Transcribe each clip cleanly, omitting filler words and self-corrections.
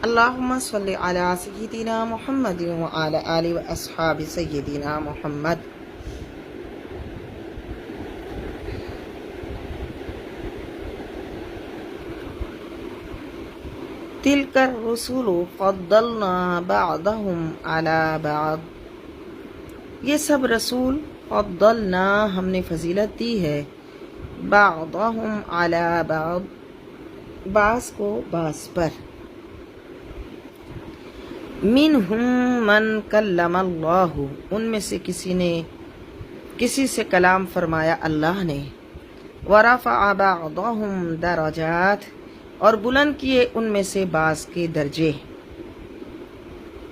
اللہم صلی علی سیدنا محمد وعلی آلہ و اصحاب سیدنا محمد۔ تلک الرسل فضلنا بعضهم علی بعض، یہ سب رسول فضلنا ہم نے فضیلت دی ہے، بعضهم علی بعض بعض کو بعض پر، منہم من کلم اللہ ان میں سے کسی سے کلام فرمایا اللہ نے، ورفع بعضهم درجات اور بلند کیے ان میں سے بعض کے درجے۔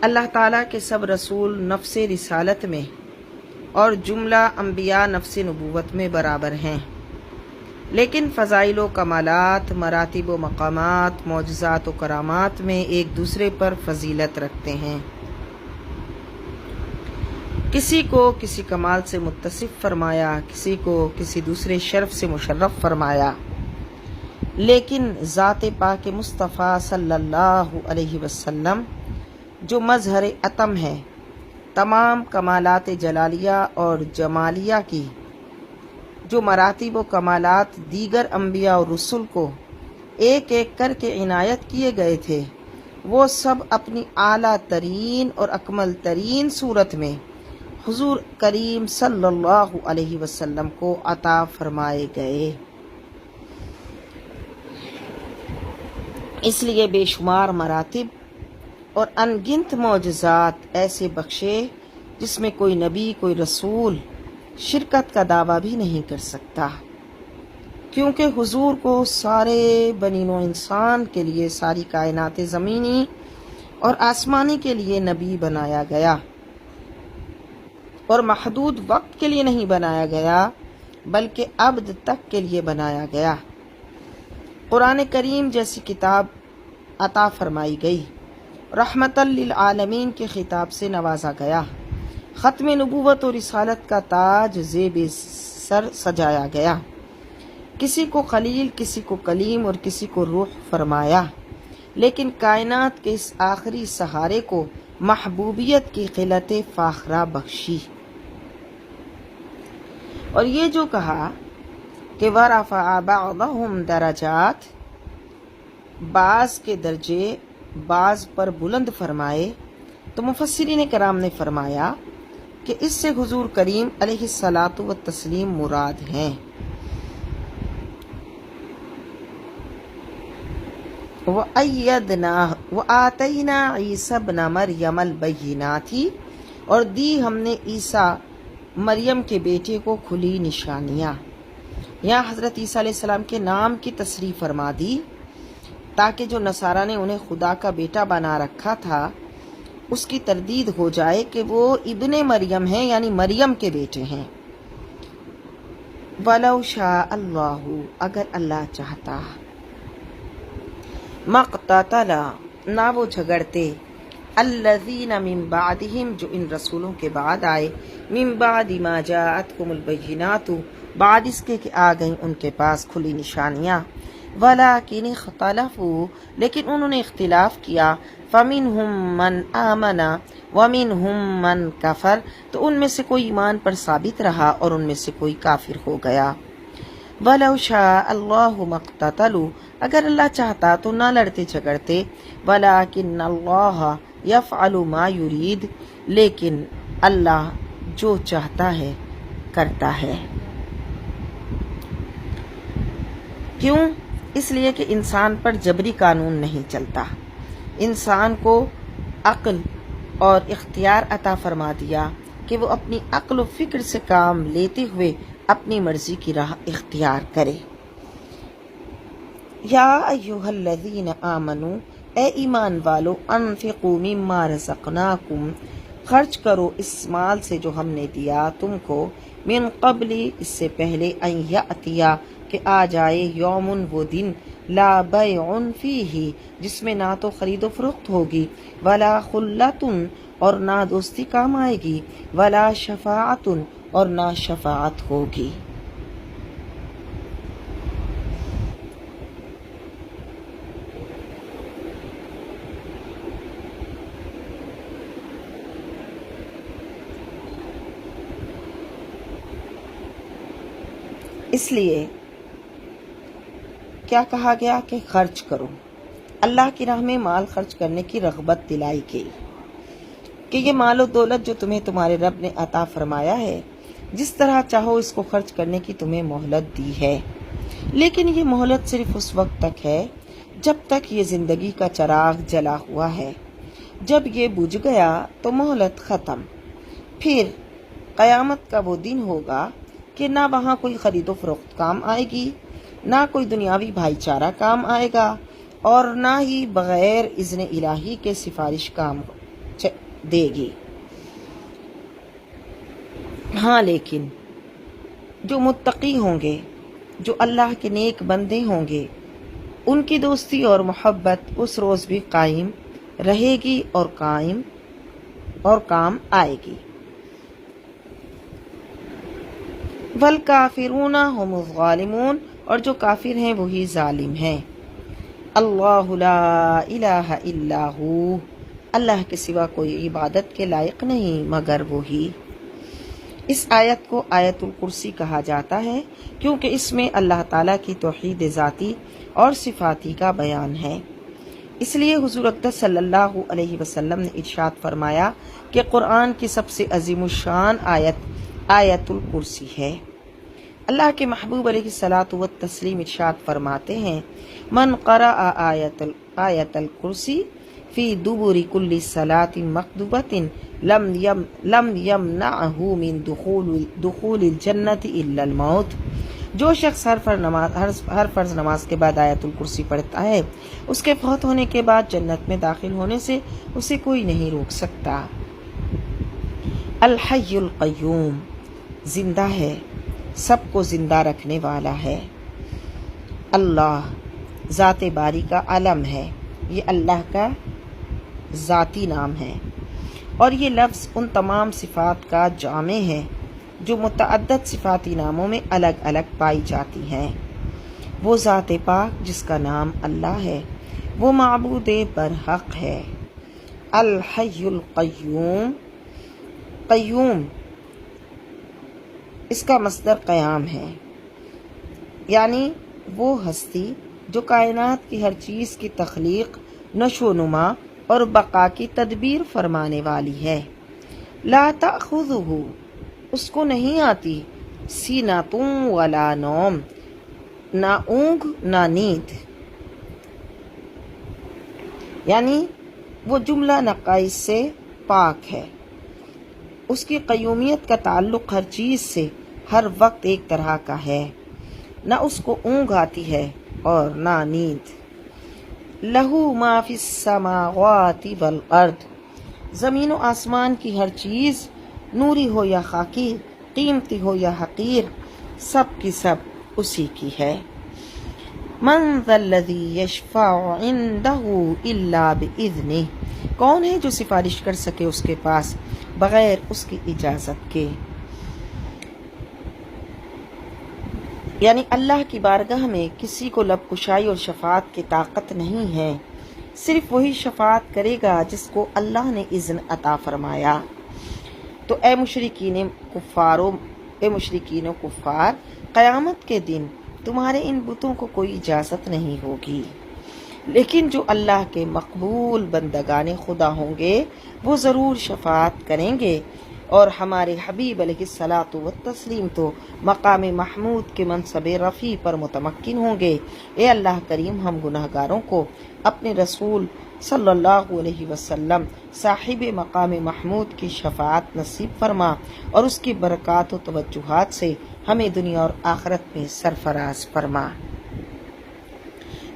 اللہ تعالیٰ کے سب رسول نفس رسالت میں اور جملہ انبیاء نفس نبوت میں برابر ہیں، لیکن فضائل و کمالات، مراتب و مقامات، معجزات و کرامات میں ایک دوسرے پر فضیلت رکھتے ہیں۔ کسی کو کسی کمال سے متصف فرمایا، کسی کو کسی دوسرے شرف سے مشرف فرمایا، لیکن ذات پاک مصطفیٰ صلی اللہ علیہ وسلم جو مظہر اتم ہے، تمام کمالات جلالیہ اور جمالیہ کی جو مراتب و کمالات دیگر انبیاء اور رسل کو ایک ایک کر کے عنایت کیے گئے تھے، وہ سب اپنی اعلیٰ ترین اور اکمل ترین صورت میں حضور کریم صلی اللہ علیہ وسلم کو عطا فرمائے گئے۔ اس لیے بے شمار مراتب اور انگنت معجزات ایسے بخشے جس میں کوئی نبی، کوئی رسول شرکت کا دعویٰ بھی نہیں کر سکتا، کیونکہ حضور کو سارے بنی نوع انسان کے لیے، ساری کائنات زمینی اور آسمانی کے لیے نبی بنایا گیا، اور محدود وقت کے لیے نہیں بنایا گیا بلکہ ابد تک کے لیے بنایا گیا۔ قرآن کریم جیسی کتاب عطا فرمائی گئی، رحمت للعالمین کے خطاب سے نوازا گیا، ختم نبوت و رسالت کا تاج زیب سر سجایا گیا، کسی کو خلیل، کسی کو کلیم اور کسی کو روح فرمایا، لیکن کائنات کے اس آخری سہارے کو محبوبیت کی قلت فاخرہ بخشی۔ اور یہ جو کہا کہ ورفع بعضهم درجات، بعض کے درجے بعض پر بلند فرمائے، تو مفسرین کرام نے فرمایا کہ اس سے حضور کریم علیہ الصلاۃ والتسلیم مراد ہیں۔ وَأَيَّدْنَاهُ وَآتَيْنَا عِيسَى ابْنَ مَرْيَمَ الْبَيِّنَاتِ اور دی ہم نے عیسیٰ مریم کے بیٹے کو کھلی نشانیاں۔ یہاں حضرت عیسیٰ علیہ السلام کے نام کی تصریح فرما دی تاکہ جو نصارہ نے انہیں خدا کا بیٹا بنا رکھا تھا اس کی تردید ہو جائے کہ وہ ابن مریم ہیں، یعنی مریم کے بیٹے ہیں۔ وَلَوْ شَاءَ اللَّهُ اگر اللہ چاہتا، مَقْتَتَلَ نہ وہ جھگڑتے، الَّذِينَ مِن بَعْدِهِمْ جو ان رسولوں کے بعد آئے، مِن بَعْدِ مَا جَاءَتْهُمُ الْبَيِّنَاتُ بعد اس کے کہ آ گئیں ان کے پاس کھلی نشانیاں، وَلَٰكِنِ اخْتَلَفُوا لیکن انہوں نے اختلاف کیا، فَمِنْهُمْ مَنْ آمَنَ وَمِنْهُمْ مَنْ كَفَرَ تو ان میں سے کوئی ایمان پر ثابت رہا اور ان میں سے کوئی کافر ہو گیا۔ وَلَوْ شَاءَ اللَّهُ مَا اقْتَتَلُوا اگر اللہ چاہتا تو نہ لڑتے جھگڑتے، وَلَٰكِنَّ اللَّهَ يَفْعَلُ مَا يُرِيدُ لیکن اللہ جو چاہتا ہے کرتا ہے۔ کیوں؟ اس لیے کہ انسان پر جبری قانون نہیں چلتا، انسان کو عقل اور اختیار عطا فرما دیا کہ وہ اپنی عقل و فکر سے کام لیتے ہوئے اپنی مرضی کی راہ اختیار کرے۔ یا ایھا الذین آمنوا اے ایمان والو، انفقوا مما رزقناکم خرچ کرو اس مال سے جو ہم نے دیا تم کو، من قبل اس سے پہلے، ان یاتیا کہ آ جائے، یوم وہ دن، لا بیع فیہ جس میں نہ تو خرید و فروخت ہوگی، ولا خلۃ اور نہ دوستی کام آئے گی، ولا شفاعۃ اور نہ شفاعت ہوگی۔ اس لیے کیا کہا گیا کہ خرچ کرو، اللہ کی راہ میں مال خرچ کرنے کی رغبت دلائی گئی کہ یہ مال و دولت جو تمہیں تمہارے رب نے عطا فرمایا ہے، جس طرح چاہو اس کو خرچ کرنے کی تمہیں مہلت دی ہے، لیکن یہ مہلت صرف اس وقت تک ہے جب تک یہ زندگی کا چراغ جلا ہوا ہے۔ جب یہ بجھ گیا تو مہلت ختم۔ پھر قیامت کا وہ دن ہوگا کہ نہ وہاں کوئی خرید و فروخت کام آئے گی، نہ کوئی دنیاوی بھائی چارہ کام آئے گا، اور نہ ہی بغیر اذن الہی کے سفارش کام دے گی۔ ہاں، لیکن جو متقی ہوں گے، جو اللہ کے نیک بندے ہوں گے، ان کی دوستی اور محبت اس روز بھی قائم رہے گی اور کام آئے گی۔ وَالْكَافِرُونَ هُمُ الظَّالِمُونَ، اور جو کافر ہیں وہی ظالم ہیں۔ اللہ لا الہ الا ہو، اللہ کے سوا کوئی عبادت کے لائق نہیں مگر وہی۔ اس آیت کو آیت الکرسی کہا جاتا ہے کیونکہ اس میں اللہ تعالیٰ کی توحید ذاتی اور صفاتی کا بیان ہے۔ اس لیے حضور اقدس صلی اللہ علیہ وسلم نے ارشاد فرمایا کہ قرآن کی سب سے عظیم الشان آیت الکرسی ہے۔ اللہ کے محبوب علیہ الصلاۃ والتسلیم ارشاد فرماتے ہیں، من قرأ آیت الکرسی فی دبر کل صلاۃ مکتوبۃ لم یمنعہ من دخول الجنۃ الا الموت۔ جو شخص ہر فرض نماز کے بعد آیت الکرسی پڑھتا ہے، اس کے فوت ہونے کے بعد جنت میں داخل ہونے سے اسے کوئی نہیں روک سکتا۔ الحی القیوم، زندہ ہے، سب کو زندہ رکھنے والا ہے۔ اللہ ذات باری کا علم ہے، یہ اللہ کا ذاتی نام ہے، اور یہ لفظ ان تمام صفات کا جامع ہے جو متعدد صفاتی ناموں میں الگ الگ پائی جاتی ہیں۔ وہ ذات پاک جس کا نام اللہ ہے، وہ معبود برحق ہے۔ الحی القیوم، قیوم اس کا مصدر قیام ہے، یعنی وہ ہستی جو کائنات کی ہر چیز کی تخلیق، نشو و نما اور بقا کی تدبیر فرمانے والی ہے۔ لا تأخذہ، اس کو نہیں آتی سینۃ ولا نوم، نہ اونگ نہ نیند، یعنی وہ جملہ نقائص سے پاک ہے۔ اس کی قیومیت کا تعلق ہر چیز سے ہر وقت ایک طرح کا ہے، نہ اس کو اونگ آتی ہے اور نہ نیند۔ لہو ما فی السماوات والارض، زمین و آسمان کی ہر چیز، نوری ہو یا خاکی، قیمتی ہو یا حقیر، سب کی سب اسی کی ہے۔ من ذا الذی یشفع عندہ الا باذنہ، کون ہے جو سفارش کر سکے اس کے پاس بغیر اس کی اجازت کے؟ یعنی اللہ کی بارگاہ میں کسی کو لب کشائی اور شفاعت کی طاقت نہیں ہے، صرف وہی شفاعت کرے گا جس کو اللہ نے اذن عطا فرمایا۔ تو اے مشرکین و کفار، قیامت کے دن تمہارے ان بتوں کو کوئی اجازت نہیں ہوگی، لیکن جو اللہ کے مقبول بندگان خدا ہوں گے وہ ضرور شفاعت کریں گے، اور ہمارے حبیب علیہ الصلاۃ والتسلیم تو مقام محمود کے منصب رفیع پر متمکن ہوں گے۔ اے اللہ کریم، ہم گناہ گاروں کو اپنے رسول صلی اللہ علیہ وسلم صاحب مقام محمود کی شفاعت نصیب فرما، اور اس کی برکات و توجہات سے ہمیں دنیا اور آخرت میں سرفراز فرما۔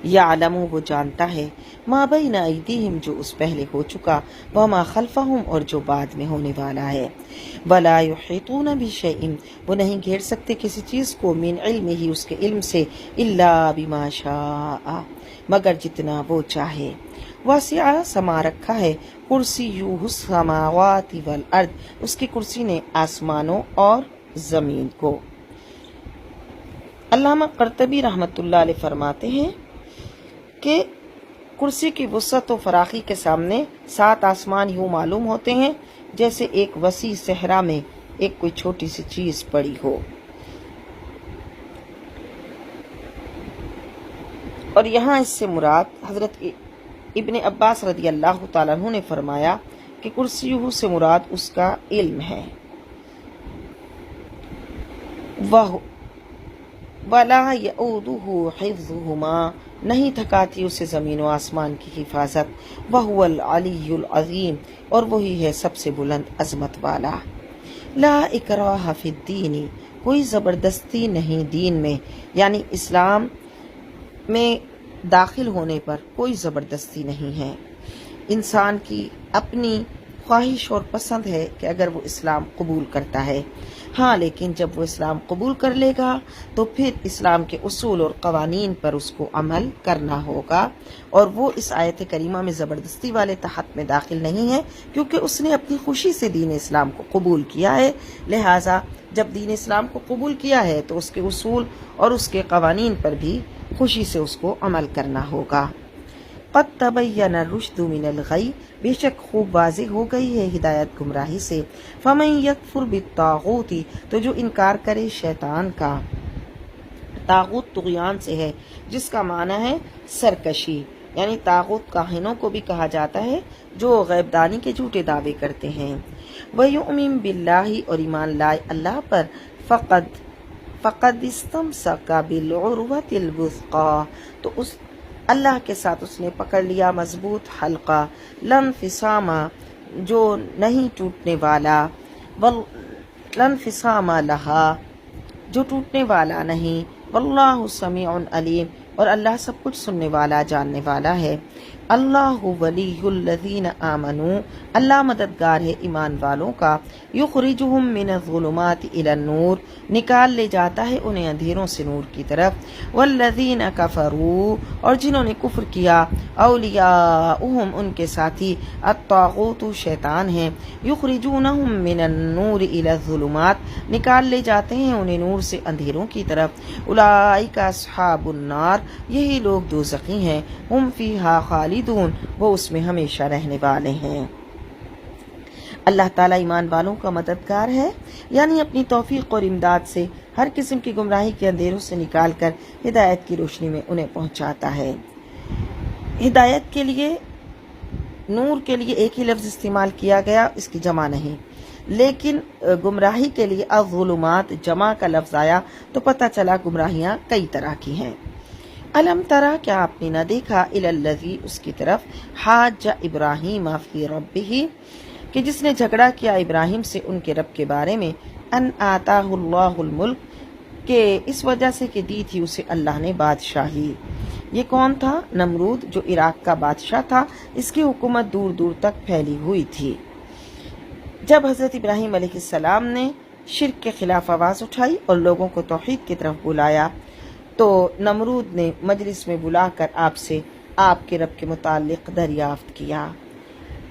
یعلم، وہ جانتا ہے، ما بین ایدیہم، جو اس پہلے ہو چکا، وما خلفہم، اور جو بعد میں ہونے والا ہے۔ ولا یحیطون بشیء، وہ نہیں گھیر سکتے کسی چیز کو، من علمہ، اس کے علم سے، الا بما شاء، مگر جتنا وہ چاہے۔ واسع، سما رکھا ہے، کرسیہ السماوات والارض، اس کی کرسی نے آسمانوں اور زمین کو۔ علامہ قرطبی رحمۃ اللہ علیہ فرماتے ہیں کہ کرسی کی وسعت و فراخی کے سامنے 7 آسمان یوں معلوم ہوتے ہیں جیسے ایک وسیع صحرا میں ایک کوئی چھوٹی سی چیز پڑی ہو۔ اور یہاں اس سے مراد حضرت ابن عباس رضی اللہ تعالیٰ عنہ نے فرمایا کہ کرسیہ سے مراد اس کا علم ہے، وَلَا يَئُودُهُ حِفْظُهُمَا نہیں تھکاتی اسے زمین و آسمان کی حفاظت، وَهُوَ الْعَلِيُّ الْعَظِيمُ اور وہی ہے سب سے بلند عظمت والا۔ لا اکراہ فی الدین کوئی زبردستی نہیں دین میں، یعنی اسلام میں داخل ہونے پر کوئی زبردستی نہیں ہے، انسان کی اپنی خواہش اور پسند ہے کہ اگر وہ اسلام قبول کرتا ہے، ہاں لیکن جب وہ اسلام قبول کر لے گا تو پھر اسلام کے اصول اور قوانین پر اس کو عمل کرنا ہوگا، اور وہ اس آیت کریمہ میں زبردستی والے تحت میں داخل نہیں ہے، کیونکہ اس نے اپنی خوشی سے دین اسلام کو قبول کیا ہے، لہٰذا جب دین اسلام کو قبول کیا ہے تو اس کے اصول اور اس کے قوانین پر بھی خوشی سے اس کو عمل کرنا ہوگا۔ قد تبین الرشد من الغی بے شک خوب واضح ہو گئی ہے ہدایت گمراہی سے، فمن یکفر بالطاغوت تو جو انکار کرے شیطان کا، طاغوت طغیان سے ہے جس کا معنی ہے سرکشی، یعنی طاغوت کاہنوں کو بھی کہا جاتا ہے جو غیب دانی کے جھوٹے دعوے کرتے ہیں، وَيُؤْمِن بِاللَّهِ اور ایمان لائے اللہ پر، فقد استمسک بالعروۃ الوثقی تو اس اللہ کے ساتھ اس نے پکڑ لیا مضبوط حلقہ، لا انفصام جو نہیں ٹوٹنے والا، لا انفصام لہا جو ٹوٹنے والا نہیں، واللہ سمیع علیم اور اللہ سب کچھ سننے والا جاننے والا ہے۔ اللہ ولی الذین آمنوا اللہ مددگار ہے ایمان والوں کا، یخرجہم من الظلمات الی النور نکال لے جاتا ہے انہیں اندھیروں سے نور کی طرف، والذین کفروا اور جنہوں نے کفر کیا، اولیاؤہم ان کے ساتھی، الطاغوت شیطان ہیں، یخرجونہم من النور الی الظلمات نکال لے جاتے ہیں انہیں نور سے اندھیروں کی طرف، اولئک اصحاب النار یہی لوگ دوزخی ہیں، ہم فیہا خالدون وہ اس میں ہمیشہ رہنے والے ہیں۔ اللہ تعالیٰ ایمان والوں کا مددگار ہے، یعنی اپنی توفیق اور امداد سے ہر قسم کی گمراہی کے اندھیروں سے نکال کر ہدایت کی روشنی میں انہیں پہنچاتا ہے۔ ہدایت کے لیے نور کے لیے ایک ہی لفظ استعمال کیا گیا، اس کی جمع نہیں، لیکن گمراہی کے لیے الظلمات جمع کا لفظ آیا تو پتہ چلا گمراہیاں کئی طرح کی ہیں۔ الم ترا کیا آپ نے نہ دیکھا الی الذی اس کی طرف حاج ابراہیم فی ربہ کہ جس نے جھگڑا کیا ابراہیم سے ان کے رب کے بارے میں، ان آتاہ اللہ الملک کہ اس وجہ سے کہ دی تھی اسے اللہ نے بادشاہی۔ یہ کون تھا؟ نمرود جو عراق کا بادشاہ تھا، اس کی حکومت دور دور تک پھیلی ہوئی تھی۔ جب حضرت ابراہیم علیہ السلام نے شرک کے خلاف آواز اٹھائی اور لوگوں کو توحید کی طرف بلایا تو نمرود نے مجلس میں بلا کر آپ سے آپ کے رب کے متعلق دریافت کیا۔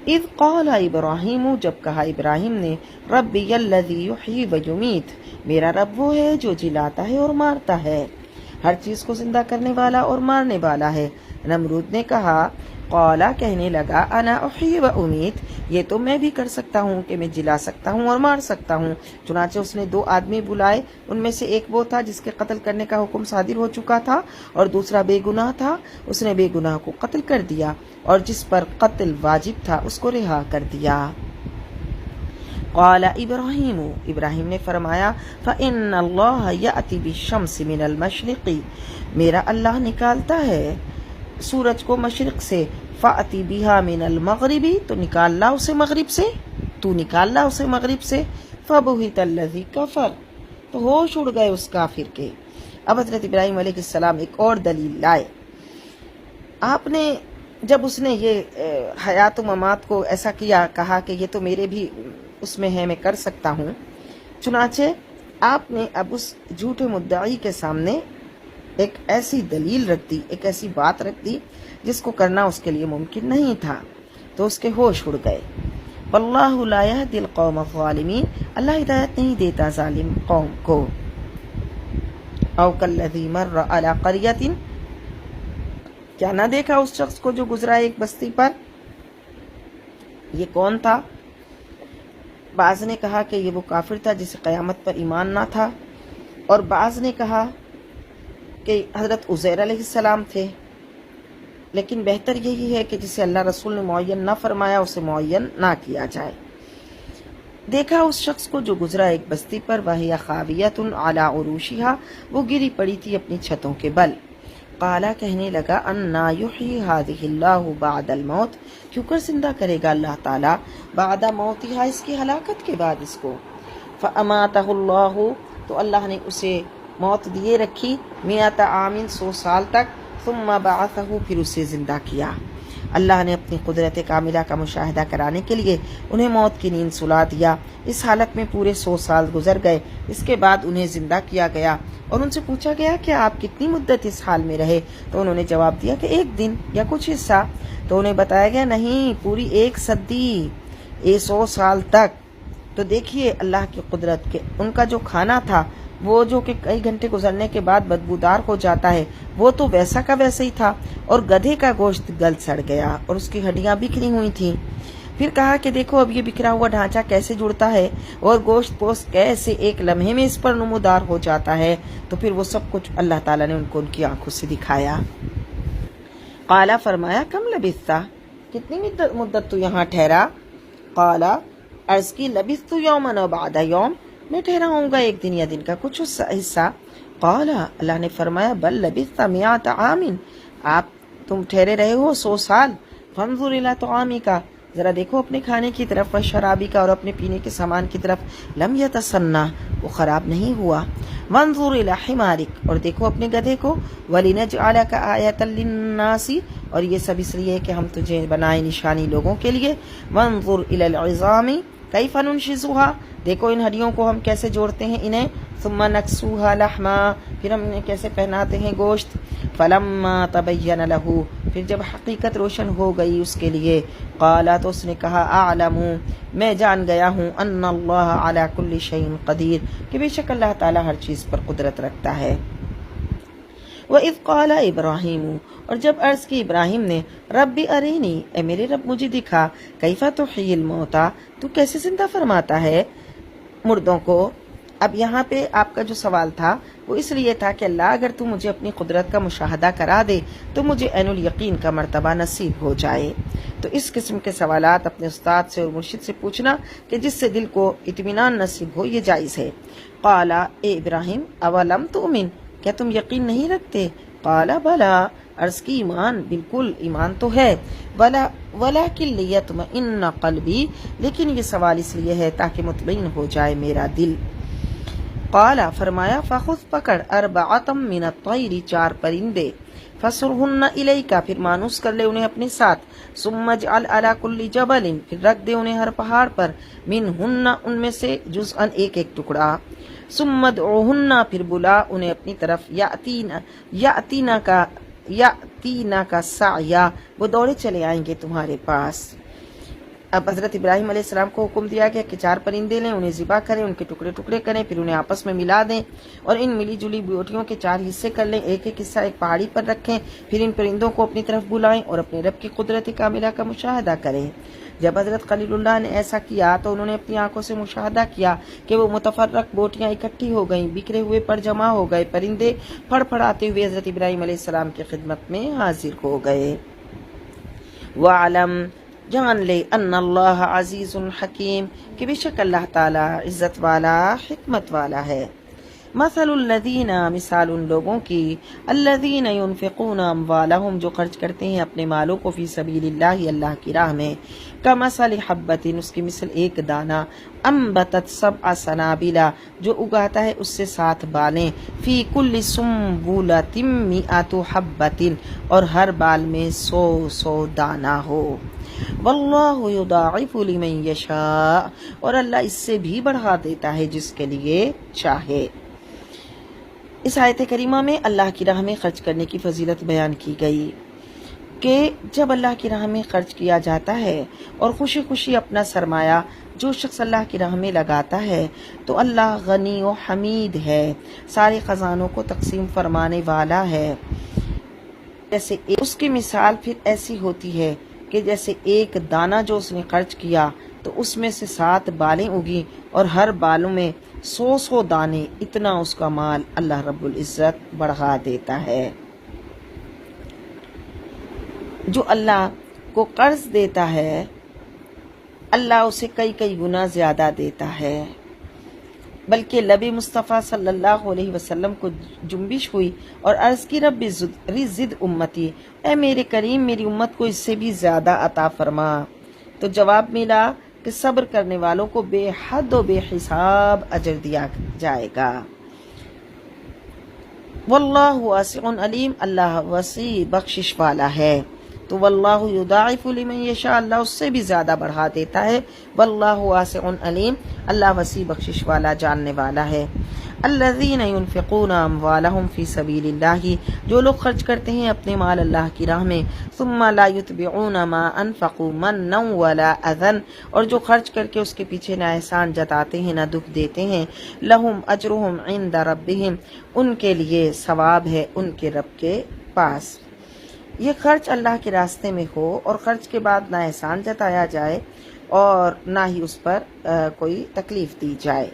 اذ قال ابراہیم جب کہا ابراہیم نے، ربی الذی یحیی و یمیت میرا رب وہ ہے جو جلاتا ہے اور مارتا ہے، ہر چیز کو زندہ کرنے والا اور مارنے والا ہے۔ نمرود نے کہا، قالا کہنے لگا، انا احیی و امیت یہ تو میں بھی کر سکتا ہوں کہ میں جلا سکتا ہوں اور مار سکتا ہوں۔ چنانچہ اس نے دو آدمی بلائے، ان میں سے ایک وہ تھا جس کے قتل کرنے کا حکم صادر ہو چکا تھا اور دوسرا بے گناہ تھا، اس نے بے گناہ کو قتل کر دیا اور جس پر قتل واجب تھا اس کو رہا کر دیا۔ قال ابراہیم ابراہیم نے فرمایا، فإن اللہ یأتی بالشمس من المشرق میرا اللہ نکالتا ہے سورج کو مشرق سے، فأتی بها من المغرب تو نکال لا اسے مغرب سے، تو نکال لا اسے مغرب سے، فبہت الذی کفر تو ہوش اڑ گئے اس کافر کے۔ اب حضرت ابراہیم علیہ السلام ایک اور دلیل لائے۔ آپ نے جب اس نے یہ حیات و ممات کو ایسا کیا، کہا کہ یہ تو میرے بھی اس میں ہے، میں کر سکتا ہوں، چنانچہ آپ نے اب اس جھوٹے مدعی کے سامنے ایک ایسی دلیل رکھ دی، ایک ایسی بات رکھ دی جس کو کرنا اس کے لیے ممکن نہیں تھا، تو اس کے ہوش اڑ گئے۔ واللہ لا یہدی القوم الظالمین اللہ ہدایت نہیں دیتا ظالم قوم کو۔ او کالذی مر علی قریۃ کیا نہ دیکھا اس شخص کو جو گزرا ایک بستی پر؟ یہ کون تھا؟ بعض نے کہا کہ یہ وہ کافر تھا جسے قیامت پر ایمان نہ تھا، اور بعض نے کہا کہ حضرت عزیر علیہ السلام تھے، لیکن بہتر یہی ہے کہ جسے اللہ رسول نے معین نہ فرمایا اسے معین نہ کیا جائے۔ دیکھا اس شخص کو جو گزرا ایک بستی پر، وہی خاویۃ علی عروشها، وہ گری پڑی تھی اپنی چھتوں کے بل۔ قالا کہنے لگا انا یحیی ہذہ اللہ بعد الموت، کیوں کر زندہ کرے گا اللہ تعالیٰ بعد موتہا، اس کی ہلاکت کے بعد اس کو۔ فاماتہ اللہ، تو اللہ نے اسے موت دیے رکھی، 100 عام، 100 سال تک، ثم بعثہ، پھر اسے زندہ کیا۔ اللہ نے اپنی قدرت کاملہ کا مشاہدہ کرانے کے لیے انہیں موت کی نیند سلا دیا۔ اس حالت میں پورے 100 سال گزر گئے۔ اس کے بعد انہیں زندہ کیا گیا اور ان سے پوچھا گیا کہ آپ کتنی مدت اس حال میں رہے؟ تو انہوں نے جواب دیا کہ 1 دن یا کچھ حصہ۔ تو انہیں بتایا گیا نہیں، پوری 1 صدی، 100 سال تک۔ تو دیکھیے اللہ کی قدرت کے، ان کا جو کھانا تھا وہ جو کہ کئی گھنٹے گزرنے کے بعد بدبودار ہو جاتا ہے، وہ تو ویسا کا ویسا ہی تھا، اور گدھے کا گوشت گل سڑ گیا اور اس کی ہڈیاں بکھری ہوئی تھیں۔ پھر کہا کہ دیکھو اب یہ بکھرا ہوا ڈھانچہ کیسے جڑتا ہے اور گوشت پوست کیسے ایک لمحے میں اس پر نمودار ہو جاتا ہے۔ تو پھر وہ سب کچھ اللہ تعالیٰ نے ان کو ان کی آنکھوں سے دکھایا۔ قالا، فرمایا کم لبثت، کتنی مدت تو یہاں ٹھہرا؟ قالا، عرض کی لبثت یوما و بعد یوم، میں ٹھہرا ہوں گا 1 دن یا دن کا کچھ حصہ۔ قالا، اللہ نے فرمایا بل لبثت 100 عام، تم ٹھہرے رہے ہو 100 سال۔ فانظر الی طعامک، ذرا دیکھو اپنے کھانے کی طرف، و شرابی کا، اور اپنے پینے کے سامان کی طرف، لم یتسنہ، وہ خراب نہیں ہوا۔ وانظر الی حمارک، اور دیکھو اپنے گدھے کو، ولنجعلک آیۃ للناس، اور یہ سب اس لیے کہ ہم تجھے بنائے نشانی لوگوں کے لیے۔ وانظر الی العظام کیف ننشزها، دیکھو ان ہڈیوں کو ہم کیسے جوڑتے ہیں انہیں، ثم نکسوها لحما، پھر ہم انہیں کیسے پہناتے ہیں گوشت۔ فلما تبین لہ، پھر جب حقیقت روشن ہو گئی اس کے لیے، قالا، تو اس نے کہا اعلم، میں جان گیا ہوں، ان اللہ علی کل شیء قدیر، کہ بے شک اللہ تعالیٰ ہر چیز پر قدرت رکھتا ہے۔ وَإِذْ قَالَ إِبْرَاهِيمُ، اور جب عرض کی ابراہیم نے، رب ارینی، اے میرے رب مجھے دکھا، کیف تحیی الموتیٰ، تو کیسے زندہ فرماتا ہے مردوں کو۔ اب یہاں پہ آپ کا جو سوال تھا وہ اس لیے تھا کہ اللہ اگر تو مجھے اپنی قدرت کا مشاہدہ کرا دے تو مجھے عین الیقین کا مرتبہ نصیب ہو جائے۔ تو اس قسم کے سوالات اپنے استاد سے اور مرشد سے پوچھنا کہ جس سے دل کو اطمینان نصیب ہو، یہ جائز ہے۔ قالا، اے ابراہیم، اولم تؤمن، کیا تم یقین نہیں رکھتے؟ قالا بلا، عرض کی ایمان، بالکل ایمان تو ہے، ولیکن لیطمئن قلبی، لیکن یہ سوال اس لیے ہے تاکہ مطمئن ہو جائے میرا دل۔ قالا، فرمایا فخذ، پکڑ، 4 من الطیر، 4 پرندے، فصرہن الیک، پھر مانوس کر لے انہیں اپنے ساتھ، ثم اجعل علی کل جبل، پھر رکھ دے انہیں ہر پہاڑ پر، منہن، ان میں سے، جزءا، ایک ایک ٹکڑا، ثم ادعوہن، پھر بلا انہیں اپنی طرف، یأتینا کا سعیا، وہ دوڑے چلے آئیں گے تمہارے پاس۔ اب حضرت ابراہیم علیہ السلام کو حکم دیا گیا کہ 4 پرندے لیں، انہیں ذبح کریں، ان کے ٹکڑے ٹکڑے کریں، پھر انہیں آپس میں ملا دیں اور ان ملی جلی بوٹیوں کے 4 حصے کر لیں، ایک ایک حصہ ایک پہاڑی پر رکھیں، پھر ان پرندوں کو اپنی طرف بلائیں اور اپنے رب کی قدرت کاملہ کا مشاہدہ کریں۔ جب حضرت خلیل اللہ نے ایسا کیا تو انہوں نے اپنی آنکھوں سے مشاہدہ کیا کہ وہ متفرق بوٹیاں اکٹھی ہو گئیں، بکھرے ہوئے پر جمع ہو گئے، پرندے پھڑ پھڑاتے ہوئے حضرت ابراہیم علیہ السلام کی خدمت میں حاضر ہو گئے۔ وَعَلَمْ، جان لے، ان اللہ عزیز حکیم، کہ بے شک اللہ تعالی عزت والا، حکمت والا ہے۔ مثل الذین، مثال ان لوگوں کی، الذین ينفقون اموالہم، جو خرچ کرتے ہیں اپنے مالوں کو، فی سبیل اللہ، اللہ کی راہ میں، کمثل حبۃ، اس کی مثل ایک دانہ، انبتت 7 سنابل، جو اگاتا ہے اس سے 7 بالیں، فی کل سنبلۃ 100 حبۃ، اور ہر بال میں 100 دانہ ہو۔ واللہ یضاعف لمن یشاء، اور اللہ اس سے بھی بڑھا دیتا ہے جس کے لیے چاہے۔ اس آیت کریمہ میں اللہ کی راہ میں خرچ کرنے کی فضیلت بیان کی گئی کہ جب اللہ کی راہ میں خرچ کیا جاتا ہے اور خوشی خوشی اپنا سرمایہ جو شخص اللہ کی راہ میں لگاتا ہے تو اللہ غنی و حمید ہے، سارے خزانوں کو تقسیم فرمانے والا ہے۔ جیسے اس کی مثال پھر ایسی ہوتی ہے کہ جیسے ایک دانہ جو اس نے خرچ کیا تو اس میں سے 7 بالیں اگی اور ہر بالوں میں 100 دانے، اتنا اس کا مال اللہ رب العزت بڑھا دیتا ہے۔ جو اللہ کو قرض دیتا ہے اللہ اسے کئی کئی گنا زیادہ دیتا ہے۔ بلکہ نبی مصطفیٰ صلی اللہ علیہ وسلم کو جنبش ہوئی اور عرض کی رب زد امتی، اے میرے کریم میری امت کو اس سے بھی زیادہ عطا فرما۔ تو جواب ملا کہ صبر کرنے والوں کو بے حد و بے حساب اجر دیا جائے گا۔ واللہ واسع علیم، اللہ وسیع بخشش والا ہے۔ تو واللہ یضاعف لمن یشاء، اللہ اس سے بھی زیادہ بڑھا دیتا ہے۔ واللہ واسع علیم، اللہ وسیع بخشش والا جاننے والا ہے۔ الذین ينفقون اموالهم فی سبیل اللہ، جو لوگ خرچ کرتے ہیں اپنے مال اللہ کی راہ میں، ثم لا يتبعون ما انفقوا منا ولا اذى، اور جو خرچ کر کے اس کے پیچھے نہ احسان جتاتے ہیں نہ دکھ دیتے ہیں، لہم اجرہم عند ربہم، ان کے لیے ثواب ہے ان کے رب کے پاس۔ یہ خرچ اللہ کے راستے میں ہو اور خرچ کے بعد نہ احسان جتایا جائے اور نہ ہی اس پر کوئی تکلیف دی جائے۔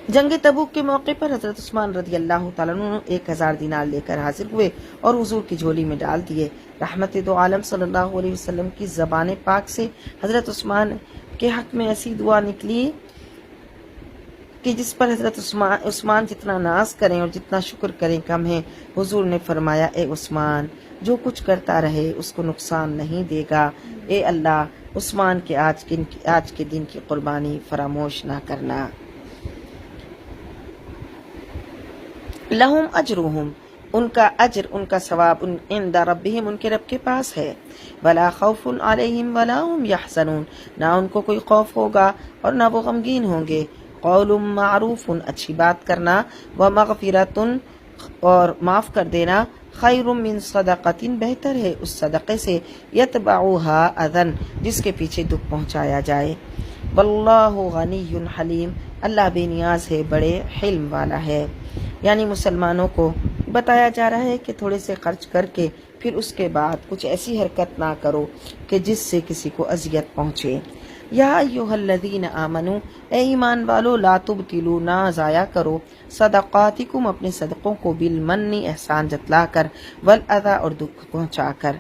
جنگ تبوک کے موقع پر حضرت عثمان رضی اللہ تعالیٰ عنہ 1000 دینار لے کر حاضر ہوئے اور حضور کی جھولی میں ڈال دیے۔ رحمت دو عالم صلی اللہ علیہ وسلم کی زبان پاک سے حضرت عثمان کے حق میں ایسی دعا نکلی کہ جس پر حضرت عثمان جتنا ناز کریں اور جتنا شکر کریں کم ہے۔ حضور نے فرمایا، اے عثمان، جو کچھ کرتا رہے اس کو نقصان نہیں دے گا، اے اللہ عثمان کے آج کے دن کی قربانی فراموش نہ کرنا۔ لہم اجرہم، ان کا اجر ان کا ثواب عند ربہم، ان کے رب کے پاس ہے۔ ولا خوف علیہم ولا هم یحزنون، نہ ان کو کوئی خوف ہوگا اور نہ وہ غمگین ہوں گے۔ قول معروف، اچھی بات کرنا، ومغفرۃ، اور معاف کر دینا، خیر من صدقۃ، بہتر ہے اس صدقے سے، یتبعها اذى، جس کے پیچھے دکھ پہنچایا جائے۔ واللہ غنی حلیم، اللہ بے نیاز ہے بڑے حلم والا ہے۔ یعنی مسلمانوں کو بتایا جا رہا ہے کہ تھوڑے سے خرچ کر کے پھر اس کے بعد کچھ ایسی حرکت نہ کرو کہ جس سے کسی کو اذیت پہنچے۔ یا ایھا الذین آمنو، اے ایمان والو، لا تبطلوا، نہ ضائع کرو، صدقاتکم، اپنے صدقوں کو، بالمن، احسان جتلا کر، والاذی، اور دکھ پہنچا کر۔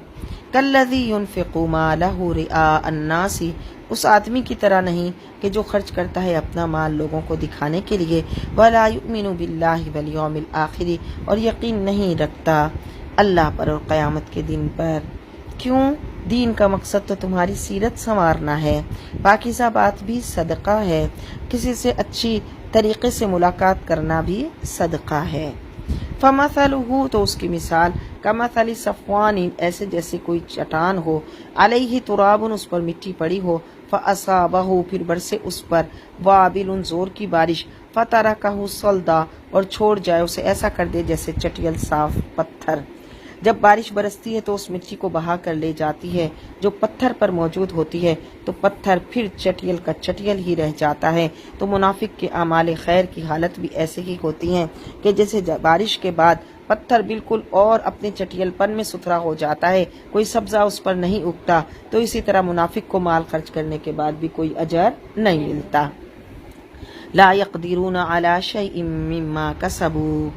کالذی ینفق مالہ رئاء الناس، اس آدمی کی طرح نہیں کہ جو خرچ کرتا ہے اپنا مال لوگوں کو دکھانے کے لیے، ولا یؤمن باللہ والیوم الآخر، اور یقین نہیں رکھتا اللہ پر اور قیامت کے دن پر۔ کیوں؟ دین کا مقصد تو تمہاری سیرت سنوارنا ہے، پاکیزہ بات بھی صدقہ ہے، کسی سے اچھی طریقے سے ملاقات کرنا بھی صدقہ ہے۔ فمثلہ، تو اس کی مثال، کمثل صفوان، ایسے جیسے کوئی چٹان ہو، علیہ تراب، اس پر مٹی پڑی ہو، فاصابہ، پھر برسے اس پر، وابل، زور کی بارش، فترکہ صلدا، اور چھوڑ جائے اسے، ایسا کر دے جیسے چٹیل صاف پتھر۔ جب بارش برستی ہے تو اس مٹی کو بہا کر لے جاتی ہے جو پتھر پر موجود ہوتی ہے، تو پتھر پھر چٹیل کا چٹیل ہی رہ جاتا ہے۔ تو منافق کے اعمال خیر کی حالت بھی ایسے ہی ہوتی ہیں کہ جیسے بارش کے بعد پتھر بالکل اور اپنے چٹیل پن میں ستھرا ہو جاتا ہے، کوئی سبزہ اس پر نہیں اگتا، تو اسی طرح منافق کو مال خرچ کرنے کے بعد بھی کوئی اجر نہیں ملتا۔ لا يقدرون على شيء مما كسبوا،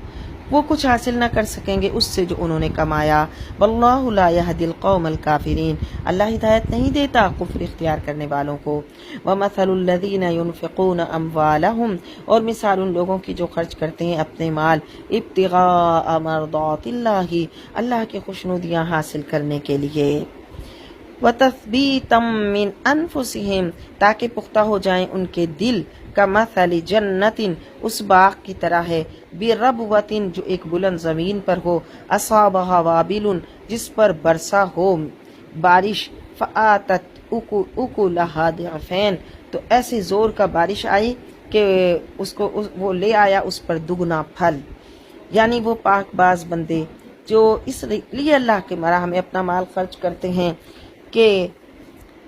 وہ کچھ حاصل نہ کر سکیں گے اس سے جو انہوں نے کمایا۔ واللہ لا يهدي القوم الكافرین، اللہ ہدایت نہیں دیتا کفر اختیار کرنے والوں کو۔ ومثل الذین ينفقون اموالهم، اور مثال ان لوگوں کی جو خرچ کرتے ہیں اپنے مال، ابتغاء مرضات اللہ، اللہ کی خوشنودیاں حاصل کرنے کے لیے، وتثبیتا من انفسہم، تاکہ پختہ ہو جائیں ان کے دل، کمثل جنت، اس باغ کی طرح ہے، بربوۃ، جو ایک بلند زمین پر ہو، اصابہ وابل، جس پر برسا ہو بارش، فآتت اکلہا ضعفین، تو ایسے زور کا بارش آئی کہ وہ لے آیا اس پر دگنا پھل۔ یعنی وہ پاک باز بندے جو اس لیے اللہ کے راہ میں اپنا مال خرچ کرتے ہیں کہ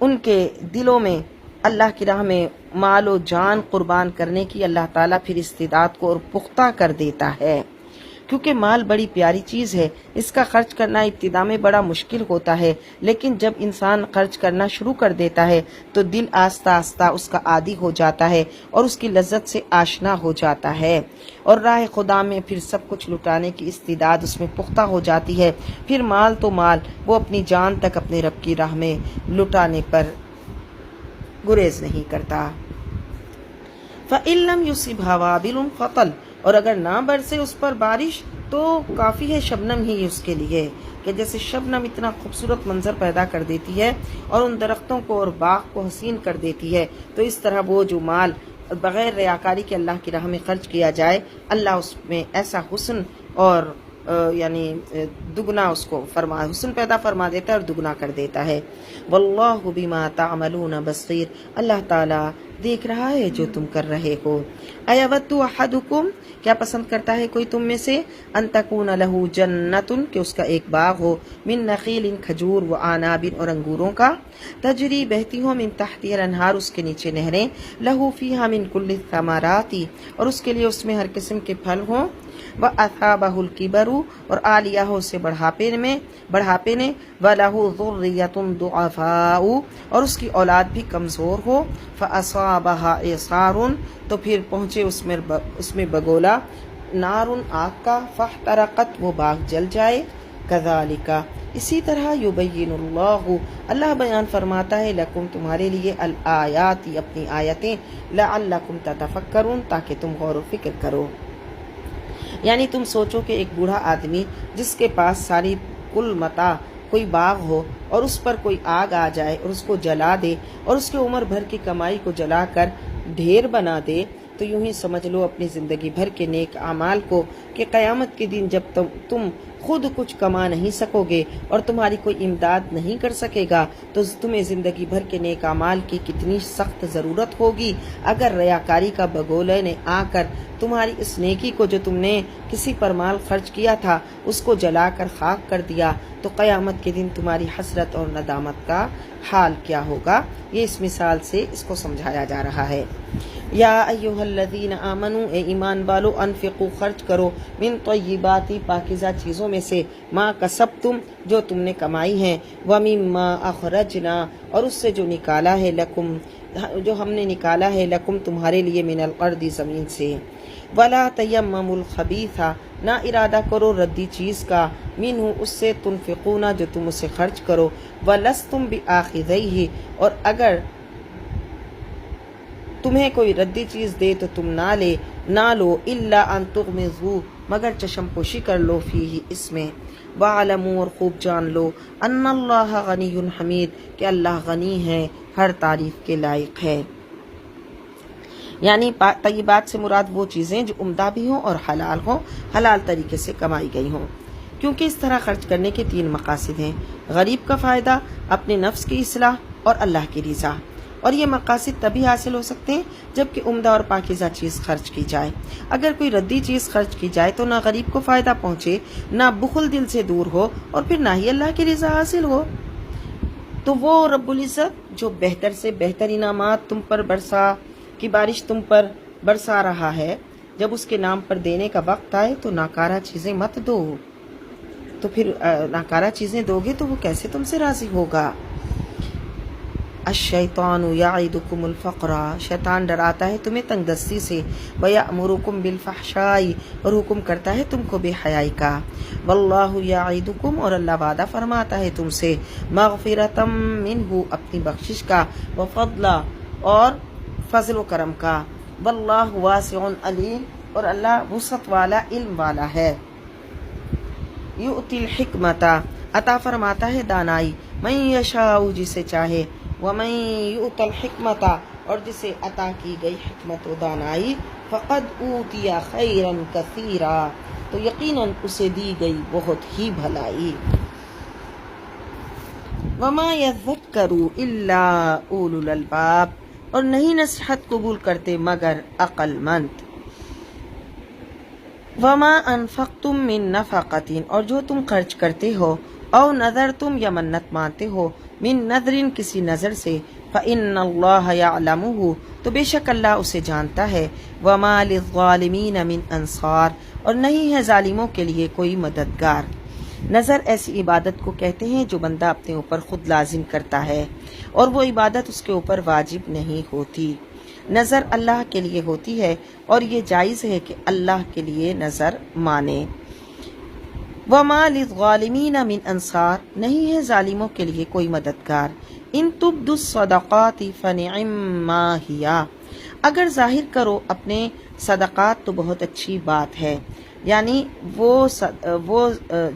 ان کے دلوں میں اللہ کی راہ میں مال و جان قربان کرنے کی اللہ تعالیٰ پھر استعداد کو اور پختہ کر دیتا ہے۔ کیونکہ مال بڑی پیاری چیز ہے، اس کا خرچ کرنا ابتدا میں بڑا مشکل ہوتا ہے، لیکن جب انسان خرچ کرنا شروع کر دیتا ہے تو دل آہستہ آہستہ اس کا عادی ہو جاتا ہے اور اس کی لذت سے آشنا ہو جاتا ہے، اور راہ خدا میں پھر سب کچھ لٹانے کی استعداد اس میں پختہ ہو جاتی ہے۔ پھر مال تو مال، وہ اپنی جان تک اپنے رب کی راہ میں لٹانے پر گریز نہیں کرتا۔ فَإِن لَّمْ يُصِبْهَا وَابِلٌ فَطَلٌ، اور اگر نہ برسے اس پر بارش تو کافی ہے شبنم ہی اس کے لیے، کہ جیسے شبنم اتنا خوبصورت منظر پیدا کر دیتی ہے اور ان درختوں کو اور باغ کو حسین کر دیتی ہے، تو اس طرح وہ جو مال بغیر ریاکاری کے اللہ کی راہ میں خرچ کیا جائے، اللہ اس میں ایسا حسن اور یعنی دگنا اس کو حسن پیدا فرما دیتا ہے اور دگنا کر دیتا ہے۔ واللہ بما تعملون بصیر، اللہ تعالیٰ دیکھ رہا ہے جو تم کر رہے ہو۔ ایود احدکم، کیا پسند کرتا ہے کوئی تم میں سے، ان تکون لہ جنۃ، کہ اس کا ایک باغ ہو، من نخیل، کھجور، و اعناب، اور انگوروں کا، تجری، بہتی ہو، من تحتها الانہار، اس کے نیچے نہریں، لہ فیہا من کل الثمرات، اور اس کے لیے اس میں ہر قسم کے پھل ہوں، وَأَثَابَهُ الْكِبَرُ، اور آ لیا ہو اسے بڑھاپے نے، وَلَهُ ذُرِّيَّةٌ ضُعَفَاءُ، اور اس کی اولاد بھی کمزور ہو، فَأَصَابَهَا إِعْصَارٌ، تو پھر پہنچے اس میں بگولا، نارٌ، آگ کا، فاحترقت، وہ باغ جل جائے، كَذَلِكَ، اسی طرح، يُبَيِّنُ اللَّهُ، اللہ بیان فرماتا ہے، لَكُمْ، تمہارے لیے، الآیات، اپنی آیتیں، لَعَلَّكُمْ تَتَفَكَّرُونَ، تاکہ تم غور و فکر کرو۔ یعنی تم سوچو کہ ایک بوڑھا آدمی جس کے پاس ساری کل متاع کوئی باغ ہو اور اس پر کوئی آگ آ جائے اور اس کو جلا دے اور اس کے عمر بھر کی کمائی کو جلا کر ڈھیر بنا دے، تو یوں ہی سمجھ لو اپنی زندگی بھر کے نیک اعمال کو کہ قیامت کے دن جب تم خود کچھ کما نہیں سکو گے اور تمہاری کوئی امداد نہیں کر سکے گا، تو تمہیں زندگی بھر کے نیک اعمال کی کتنی سخت ضرورت ہوگی۔ اگر ریاکاری کا بگولے نے آ کر تمہاری اس نیکی کو جو تم نے کسی پر مال خرچ کیا تھا اس کو جلا کر خاک کر دیا، تو قیامت کے دن تمہاری حسرت اور ندامت کا حال کیا ہوگا۔ یہ اس مثال سے اس کو سمجھایا جا رہا ہے۔ یا ایھا الذین آمنوا، اے ایمان والو، انفقوا، خرچ کرو، من طیبات، پاکیزہ چیزوں میں سے، ما کسبتم، جو تم نے کمائی ہیں، ومما اخرجنا، اور اس سے جو نکالا ہے، لکم، جو ہم نے نکالا ہے، لکم، تمہارے لیے، من الارض، زمین سے، ولا تیمموا الخبیث، نہ ارادہ کرو ردی چیز کا، منہ، اس سے، تنفقون، جو تم اسے خرچ کرو، ولستم بآخذیہ، اور اگر تمہیں کوئی ردی چیز دے تو تم نہ لو، الا ان تغمضوا، مگر چشم پوشی کر لو، فیہ، اس میں، وَاعْلَمُوا، اور خوب جان لو، ان اللہ غنی حمید، کہ اللہ غنی ہے، ہر تعریف کے لائق ہے۔ یعنی طیبات سے مراد وہ چیزیں جو عمدہ بھی ہوں اور حلال ہوں، حلال طریقے سے کمائی گئی ہوں، کیونکہ اس طرح خرچ کرنے کے 3 مقاصد ہیں: غریب کا فائدہ، اپنے نفس کی اصلاح، اور اللہ کی رضا۔ اور یہ مقاصد تبھی حاصل ہو سکتے ہیں جب کہ عمدہ اور پاکیزہ چیز خرچ کی جائے۔ اگر کوئی ردی چیز خرچ کی جائے تو نہ غریب کو فائدہ پہنچے، نہ بخل دل سے دور ہو، اور پھر نہ ہی اللہ کی رضا حاصل ہو۔ تو وہ رب العزت جو بہتر سے بہتر انعامات تم پر کی بارش تم پر برسا رہا ہے، جب اس کے نام پر دینے کا وقت آئے تو ناکارہ چیزیں مت دو، تو پھر ناکارہ چیزیں دو گے تو وہ کیسے تم سے راضی ہوگا۔ الشیطان یعدکم الفقر، شیطان ڈراتا ہے تمہیں تنگ دستی سے، ویأمرکم بالفحشاء، اور حکم کرتا ہے تم کو بے حیائی کا، واللہ یعدکم، اور اللہ وعدہ فرماتا ہے تم سے، مغفرۃ منہ، اپنی بخشش کا، وفضلا، اور فضل و کرم کا، واللہ واسع علیم، اور اللہ وسعت والا، علم والا ہے۔ یؤتی الحکمت، عطا فرماتا ہے دانائی، من یشاء، جسے چاہے، ومن یؤت الحکمت، اور جسے عطا کی گئی حکمت و دانائی، فقد اوتی خیرا کثیرا، تو یقیناً اسے دی گئی بہت ہی بھلائی۔ وما یذکر الا اولو الالباب، اور نہیں نصیحت قبول کرتے مگر عقل مند۔ وما انفقتم من نفقۃ، اور جو تم خرچ کرتے ہو، او نذرتم، یا منت مانتے ہو، من نظر کسی نظر سے فإن اللہ یعلمہ تو بے شک اللہ اسے جانتا ہے وما للظالمین من انصار اور نہیں ہے ظالموں کے لیے کوئی مددگار۔ نظر ایسی عبادت کو کہتے ہیں جو بندہ اپنے اوپر خود لازم کرتا ہے اور وہ عبادت اس کے اوپر واجب نہیں ہوتی۔ نظر اللہ کے لیے ہوتی ہے اور یہ جائز ہے کہ اللہ کے لیے نظر مانے۔ وَمَا لِلظَّالِمِينَ مِنْ أَنصَارٍ نہیں ہے ظالموں کے لیے کوئی مددگار۔ ان تبدوا الصدقات فنعما ہی اگر ظاہر کرو اپنے صدقات تو بہت اچھی بات ہے، یعنی وہ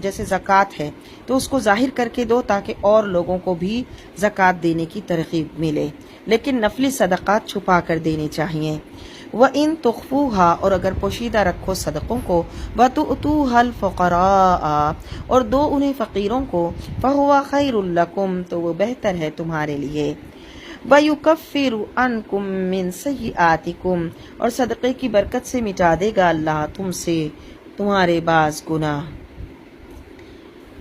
جیسے زکوٰۃ ہے تو اس کو ظاہر کر کے دو تاکہ اور لوگوں کو بھی زکوٰۃ دینے کی ترغیب ملے، لیکن نفلی صدقات چھپا کر دینے چاہیے۔ وَإِن تُخْفُوهَا اور اگر پوشیدہ رکھو صدقوں کو وَتُؤْتُوهَا الْفُقَرَاءَ اور دو انہیں فقیروں کو فَهُوَ خَيْرٌ لَكُمْ تو وہ بہتر ہے تمہارے لیے۔ وَيُكَفِّرُ عَنْكُم مِّن سَيِّئَاتِكُمْ اور صدقے کی برکت سے مٹا دے گا اللہ تم سے تمہارے بعض گناہ۔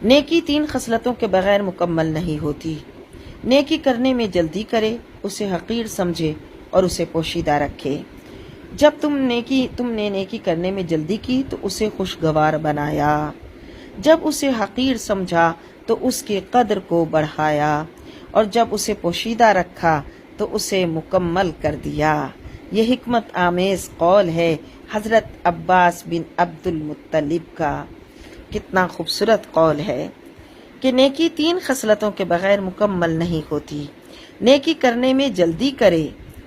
نیکی تین خصلتوں کے بغیر مکمل نہیں ہوتی۔ نیکی کرنے میں جلدی کرے، اسے حقیر سمجھے اور اسے پوشیدہ رکھے۔ جب تم نے نیکی کرنے میں جلدی کی تو اسے خوشگوار بنایا، جب اسے حقیر سمجھا تو اس کی قدر کو بڑھایا، اور جب اسے پوشیدہ رکھا تو اسے مکمل کر دیا۔ یہ حکمت آمیز قول ہے حضرت عباس بن عبد المطلب کا۔ کتنا خوبصورت قول ہے کہ نیکی تین خصلتوں کے بغیر مکمل نہیں ہوتی۔ نیکی کرنے میں جلدی کرے،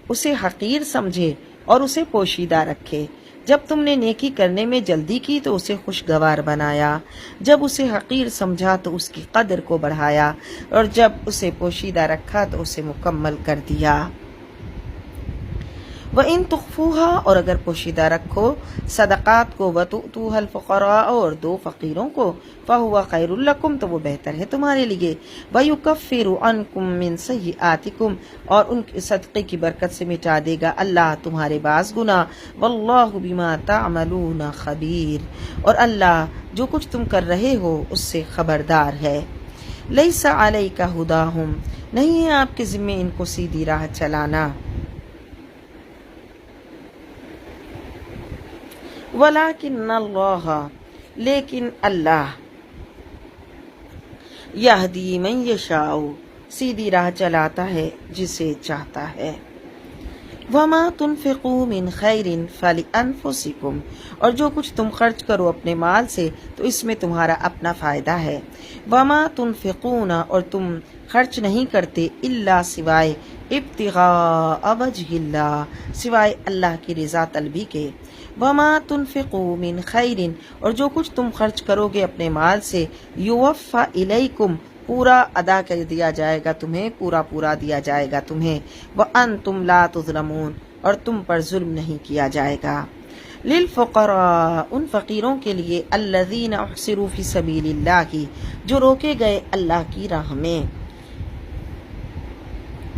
اسے حقیر سمجھے اور اسے پوشیدہ رکھے۔ جب تم نے نیکی کرنے میں جلدی کی تو اسے خوشگوار بنایا، جب اسے حقیر سمجھا تو اس کی قدر کو بڑھایا، اور جب اسے پوشیدہ رکھا تو اسے مکمل کر دیا۔ وَإِن تُخْفُوهَا اور اگر پوشیدہ رکھو صدقات کو وَتُؤْتُوهَا الْفُقَرَاءَ اور دو فقیروں کو فَهُوَ خَيْرٌ لَكُمْ تو وہ بہتر ہے تمہارے لیے۔ وَيُكَفِّرُ عَنْكُم مِّن سَيِّئَاتِكُمْ اور ان کے صدقے کی برکت سے مٹا دے گا اللہ تمہارے بعض گناہ۔ وَاللَّهُ بِمَا تَعْمَلُونَ خَبِيرٌ اور اللہ جو کچھ تم کر رہے ہو اس سے خبردار ہے۔ لَيْسَ عَلَيْكَ هُدَاهُمْ نہیں ہے آپ کے ذمے ان کو سیدھی راہ چلانا۔ وَلَكِنَّ اللَّهَ لیکن اللہ یہدی من یشاء سیدھی راہ چلاتا ہے جسے چاہتا ہے۔ وَمَا تُنْفِقُوا مِنْ خَيْرٍ فَلِأَنفُسِكُمْ اور جو کچھ تم خرچ کرو اپنے مال سے تو اس میں تمہارا اپنا فائدہ ہے۔ وَمَا تُنْفِقُونَ اور تم خرچ نہیں کرتے الا سوائے ابتغاء وجہ اللہ سوائے اللہ کی رضا طلبی کے۔ وَمَا تُنْفِقُوا مِنْ خَيْرٍ اور جو کچھ تم خرچ کرو گے اپنے مال سے یوفَّ إِلَيْكُمْ پورا ادا کر دیا جائے گا تمہیں، پورا دیا جائے گا تمہیں۔ وَأَنْتُمْ لَا تُظْلَمُونَ اور تم پر ظلم نہیں کیا جائے گا۔ لِلْفُقَرَاء ان فقیروں کے لیے الَّذِينَ اُحْصِرُوا فِي سَبِيلِ اللَّهِ جو روکے گئے اللہ کی راہ میں،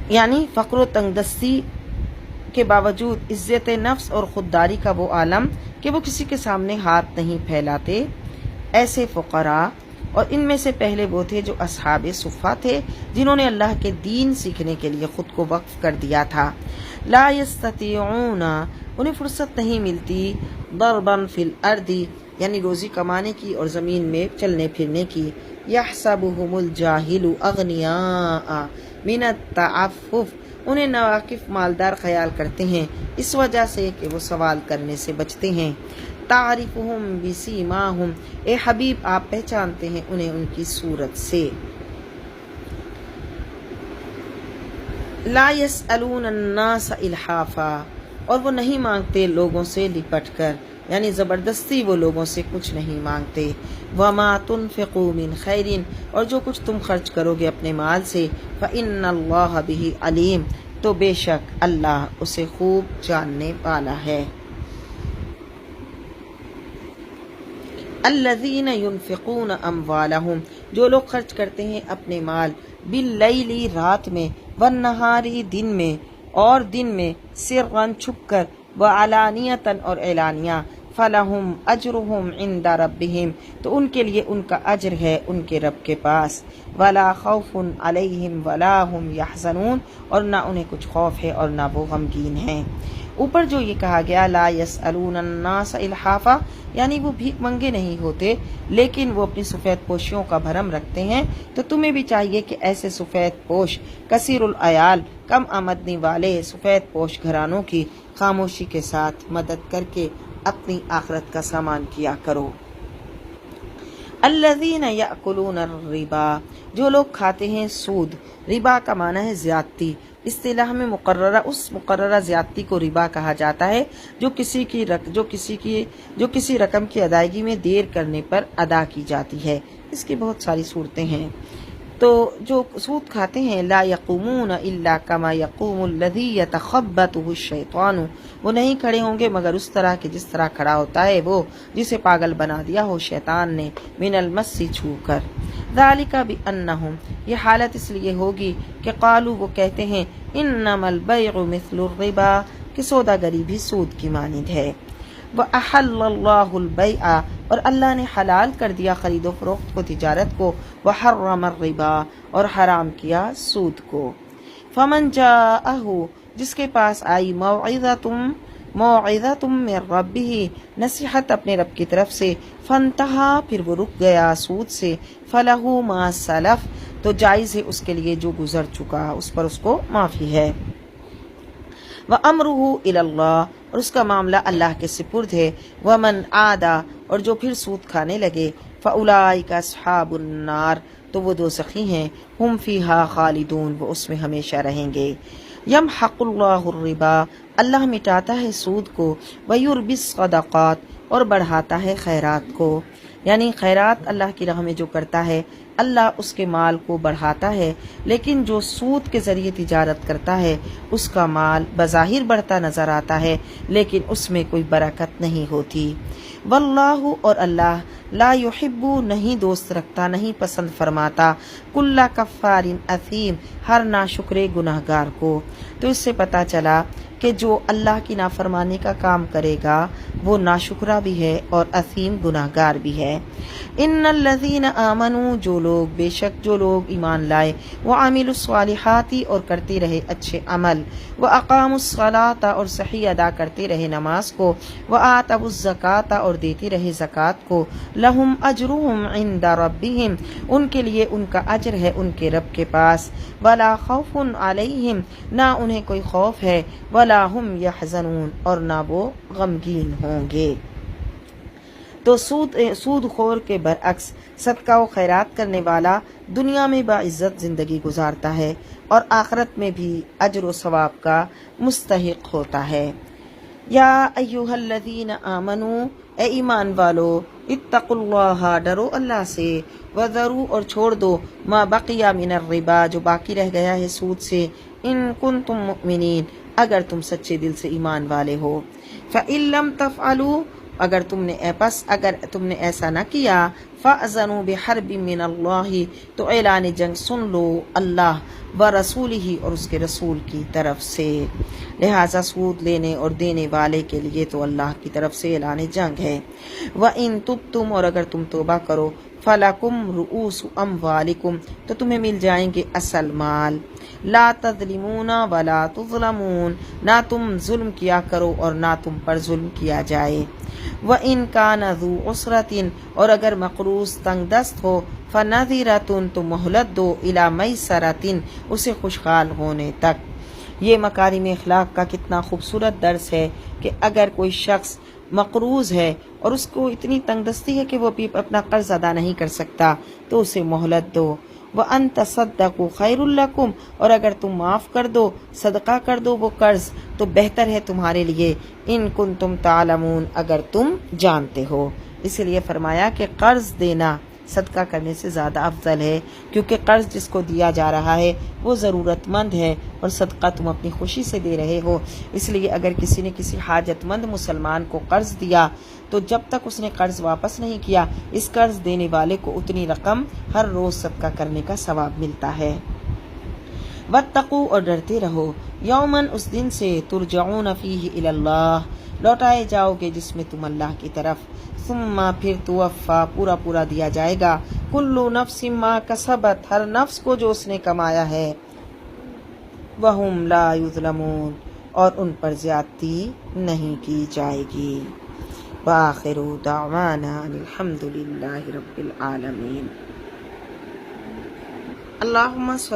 یعنی فقر و تنگ دستی کے باوجود عزت نفس اور خودداری کا وہ عالم کہ وہ کسی کے سامنے ہاتھ نہیں پھیلاتے، ایسے فقراء۔ اور ان میں سے پہلے وہ تھے جو اصحاب صفہ تھے جنہوں نے اللہ کے دین سیکھنے کے لیے خود کو وقف کر دیا تھا۔ لا یستطیعون انہیں فرصت نہیں ملتی ضربا فی الارض یعنی روزی کمانے کی اور زمین میں چلنے پھرنے کی۔ یحسبهم الجاہل اغنیاء من التعفف انہیں ناواقف مالدار خیال کرتے ہیں اس وجہ سے کہ وہ سوال کرنے سے بچتے ہیں۔ تعرفهم بسیماہم اے حبیب آپ پہچانتے ہیں انہیں ان کی صورت سے۔ لا یسألون الناس الحافا اور وہ نہیں مانگتے لوگوں سے لپٹ کر، یعنی زبردستی وہ لوگوں سے کچھ نہیں مانگتے۔ وما تنفقوا من خیر اور جو کچھ تم خرچ کرو گے اپنے مال سے فإن اللہ بہ علیم تو بے شک اللہ اسے خوب جاننے والا ہے۔ الذین ينفقون اموالہم جو لوگ خرچ کرتے ہیں اپنے مال باللیل رات میں والنہار دن میں اور دن میں سرًا چھپ کر وعلانیۃ اور اعلانیہ فلہم اجرہم عند ربہم، تو ان کے لیے ان کا اجر ہے ان کے رب کے پاس، ولا خوف علیہم ولا ہم یحزنون، اور نہ انہیں کچھ خوف ہے اور نہ وہ غمگین ہیں۔ اوپر جو یہ کہا گیا لا یسألون الناس الحافا، یعنی وہ بھیک منگے نہیں ہوتے لیکن وہ اپنی سفید پوشیوں کا بھرم رکھتے ہیں، تو تمہیں بھی چاہیے کہ ایسے سفید پوش کثیر العیال کم آمدنی والے سفید پوش گھرانوں کی خاموشی کے ساتھ مدد کر کے اپنی آخرت کا سامان کیا کرو۔ الذین یأکلون الربا، جو لوگ کھاتے ہیں سود، ربا کا معنی ہے زیادتی، اصطلاح میں مقررہ زیادتی کو ربا کہا جاتا ہے جو کسی رقم کی ادائیگی میں دیر کرنے پر ادا کی جاتی ہے۔ اس کی بہت ساری صورتیں ہیں۔ تو جو سود کھاتے ہیں لا یقومون الا کما یقوم الذی یتخبطہ الشیطان، وہ نہیں کھڑے ہوں گے مگر اس طرح کہ جس طرح کھڑا ہوتا ہے وہ جسے پاگل بنا دیا ہو شیطان نے، من المس چھو کر۔ ذالک بانہم، یہ حالت اس لیے ہوگی کہ قالوا، وہ کہتے ہیں انما البیع مثل الربا، کہ سوداگری بھی سود کی مانند ہے۔ وَأَحَلَّ اللَّهُ الْبَيْعَ، اور اللہ نے حلال کر دیا خرید و فروخت کو، تجارت کو، وَحَرَّمَ الرِّبَا، اور حرام کیا سود کو۔ فَمَنْ جَاءَهُ، جس کے پاس آئی موعظۃ من ربہ، نصیحت اپنے رب کی طرف سے، فَانْتَهَا، پھر وہ رک گیا سود سے، فَلَهُ مَا سَلَفَ، تو جائز ہے اس کے لیے جو گزر چکا، اس پر اس کو معافی ہے۔ وَأَمْرُهُ إِلَى اللَّهِ، اور اس کا معاملہ اللہ کے سپرد ہے۔ وَمَنْ عَادَ، اور جو پھر سود کھانے لگے، فَأُولَٰئِكَ أَصْحَابُ النَّارِ، تو وہ دوزخی ہیں، ہم فیہا خالدون، وہ اس میں ہمیشہ رہیں گے۔ یمحق اللہ الربا، اللہ مٹاتا ہے سود کو، ویربی الصدقات، اور بڑھاتا ہے خیرات کو، یعنی خیرات اللہ کی راہ میں جو کرتا ہے اللہ اس کے مال کو بڑھاتا ہے، لیکن جو سود کے ذریعے تجارت کرتا ہے اس کا مال بظاہر بڑھتا نظر آتا ہے لیکن اس میں کوئی برکت نہیں ہوتی۔ واللہ، اور اللہ لا یحب، نہیں دوست رکھتا، نہیں پسند فرماتا، کل کفار اثیم، ہر ناشکرے گناہ گار کو۔ تو اس سے پتہ چلا کہ جو اللہ کی نافرمانی کا کام کرے گا وہ ناشکرہ بھی ہے اور اثیم گناہ گار بھی ہے۔ ان الذین آمنوا، جو لوگ، بے شک جو لوگ ایمان لائے، وعملوا الصالحات، اور کرتے رہے اچھے عمل، واقاموا الصلاۃ، اور صحیح ادا کرتے رہے نماز کو، وآتوا الزکاۃ، اور دیتے رہے زکوٰۃ کو، لہم اجرہم عند ربہم، ان کے لیے ان کا اجر ہے ان کے رب کے پاس، ولا خوف علیہم، نہ انہیں کوئی خوف ہے، ولا ہم یحزنون، اور نہ وہ غمگین ہوں گے۔ تو سود خور کے برعکس صدقہ و خیرات کرنے والا دنیا میں باعزت زندگی گزارتا ہے اور آخرت میں بھی اجر و ثواب کا مستحق ہوتا ہے۔ یا ایہا الذین آمنوا، اے ایمان والو، اتقوا اللہ، ڈرو اللہ سے، وذروا، اور چھوڑ دو، ما بقی من الربا، جو باقی رہ گیا ہے سود سے، ان کنتم مؤمنین، اگر تم سچے دل سے ایمان والے ہو۔ فإن لم تفعلوا، اگر تم نے ایسا نہ کیا، فأذنوا بحرب من اللہ، تو اعلان جنگ سن لو اللہ ورسولہ، اور اس کے رسول کی طرف سے۔ لہٰذا سود لینے اور دینے والے کے لیے تو اللہ کی طرف سے اعلان جنگ ہے۔ وَإِن تُبْتُمْ، اور اگر تم توبہ کرو، فَلَكُمْ رُؤُوسُ أَمْوَالِكُمْ، تو تمہیں مل جائیں گے اصل مال، لا تظلمون ولا تظلمون، نہ تم ظلم کیا کرو اور نہ تم پر ظلم کیا جائے۔ وَإِن كَانَ ذُو عُسْرَةٍ، اور اگر مقروض تنگ دست ہو، فَنَظِرَةٌ، تو مہلت دو، إِلَى مَيْسَرَةٍ، اسے خوشحال ہونے تک۔ یہ مکارم اخلاق کا کتنا خوبصورت درس ہے کہ اگر کوئی شخص مقروض ہے اور اس کو اتنی تنگ دستی ہے کہ وہ اپنا قرض ادا نہیں کر سکتا تو اسے مہلت دو۔ وَأَن تَصَدَّقُوا خَيْرٌ لَكُمْ، اور اگر تم معاف کر دو، صدقہ کر دو وہ قرض، تو بہتر ہے تمہارے لیے، ان کنتم تعلمون، اگر تم جانتے ہو۔ اس لیے فرمایا کہ قرض دینا صدقہ کرنے سے زیادہ افضل ہے، کیونکہ قرض جس کو دیا جا رہا ہے وہ ضرورت مند ہے اور صدقہ تم اپنی خوشی سے دے رہے ہو۔ اس لیے اگر کسی نے کسی حاجت مند مسلمان کو قرض دیا تو جب تک اس نے قرض واپس نہیں کیا، اس قرض دینے والے کو اتنی رقم ہر روز صدقہ کرنے کا ثواب ملتا ہے۔ واتقوا، اور ڈرتے رہو، یومن، اس دن سے، ترجعون فیہ الی اللہ، لوٹائے جاؤ گے جس میں تم اللہ کی طرف، ثم پھر توفا پورا پورا دیا جائے گا، کل نفس ما کسبت ہر نفس کو جو اس نے کمایا ہے، وہم لا یظلمون اور ان پر زیادتی نہیں کی جائے گی۔ وآخر دعوانا الحمد للہ رب العالمین۔ اللہم صلی